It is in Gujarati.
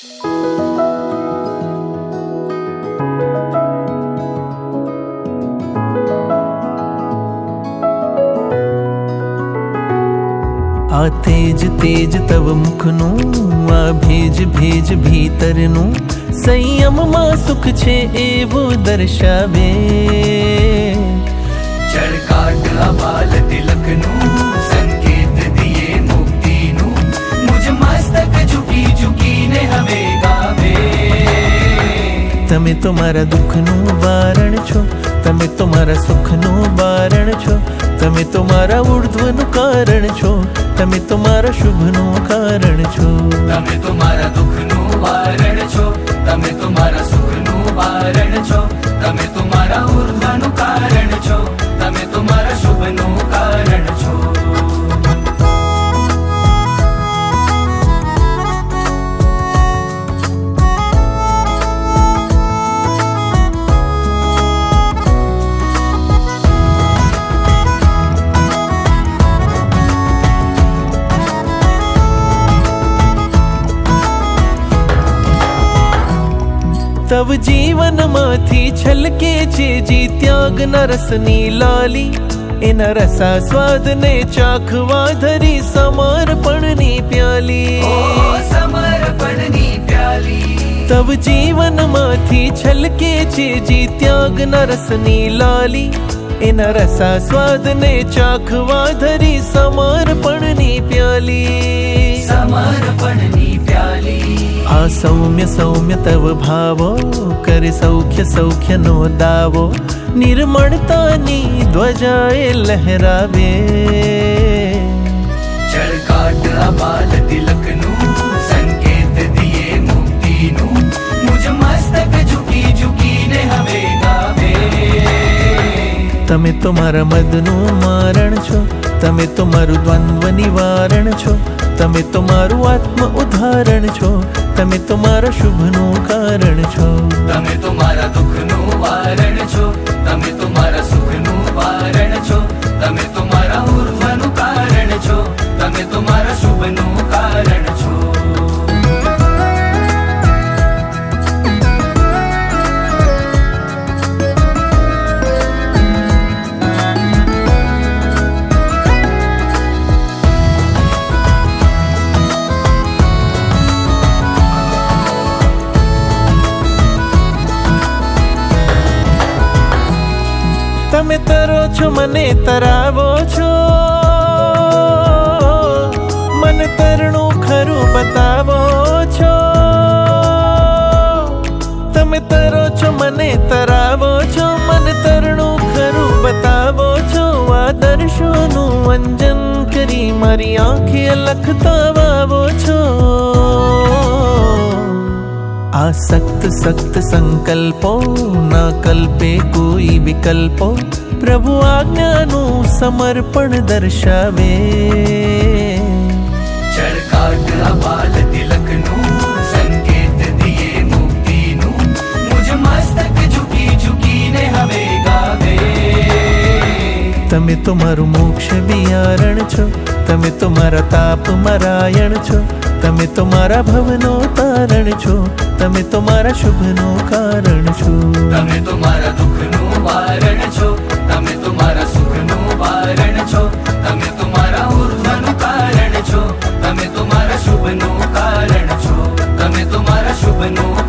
आ तेज तेज तव मुखનું આ ભેજ ભેજ ભીતરનું સંયમમાં સુખ છે એવું દર્શાવે ચળકાટ અબાલ તિલકનું સંકેત દિયે મુક્તિનું મુજ મસ્તક ઝૂકી ઝૂકીને હવે ગાવે તમે તો મારા દુઃખનું વારણ છો તમે તો મારા સુખનું વારણ છો તમે તો મારા ઉર્ધ્વનું કારણ છો તમે તો મારા શુભનું કારણ છો તમે તો મારા દુઃખનું વારણ છો તમે તો મારા સુખનું વારણ છો તમે તો મારા ઉર્ધ્વનું કારણ છો તમે તો મારા શુભનું કારણ છો તવ જીવનમાંથી છલકે છે જી ત્યાગના રસની લાલી એના રસાસ્વાદને ચાખવા ધરી સમર્પણની પ્યાલી સમર્પણની પ્યાલી તવ જીવનમાંથી છલકે છે જી ત્યાગના રસની લાલી એના રસાસ્વાદને ચાખવા ધરી સમર્પણની પ્યાલી સમર્પણની પ્યાલી આ સૌમ્ય સૌમ્ય તવ ભાવો કરે સૌખ્ય સૌખ્યનો દાવો નિર્મળતાની ધ્વજાએ લહેરાવે ચળકાટ અબાલ તિલકનું સંકેત દિયે મુક્તિનું મુજ મસ્તક ઝૂકી ઝૂકીને હવે ગાવે તમે તો મારા મદનું મારણ છો તમે તો મારું દ્વંદ્વ નિવારણ છો તમે તો મારું આત્મ ઉદાહરણ છો તમે તો મારા શુભનું કારણ છો તમે તો મારા દુઃખનું વારણ છો તમે તો મારા સુખનું વારણ છો તમે તો મારા ઉર્ધ્વનું કારણ છો તમે તો મારા શુભનું કારણ છો તમે તરો છો મને તરાવો છો મને તરણું ખરું બતાવો છો તમે તરો છો મને તરાવો છો મને તરણું ખરું બતાવો છો આદર્શોનું અંજન કરી મારી આંખે લખતા વાવો છો આ સખ્ત સખ્ત સંકલ્પો ના કલ્પે કોઈ વિકલ્પો પ્રભુ આજ્ઞાનું સમર્પણ દર્શાવે ચળકાટ અબાલ તિલકનું સંકેત દિયે મુક્તિનું મુજ મસ્તક ઝૂકી ઝૂકીને હવે ગાવે તમે તો મારું મોક્ષ બિયારણ છો તમે તો મારા તાપ મરાયણ છો તમે તો મારા ભવનો તારણ છો તમે તો મારા શુભનું કારણ છો તમે તો મારા દુઃખનું વારણ છો તમે તો મારા સુખનું વારણ છો તમે તો મારા ઉર્ધ્વનું કારણ છો તમે તો મારા શુભનું કારણ છો તમે તો મારા શુભનું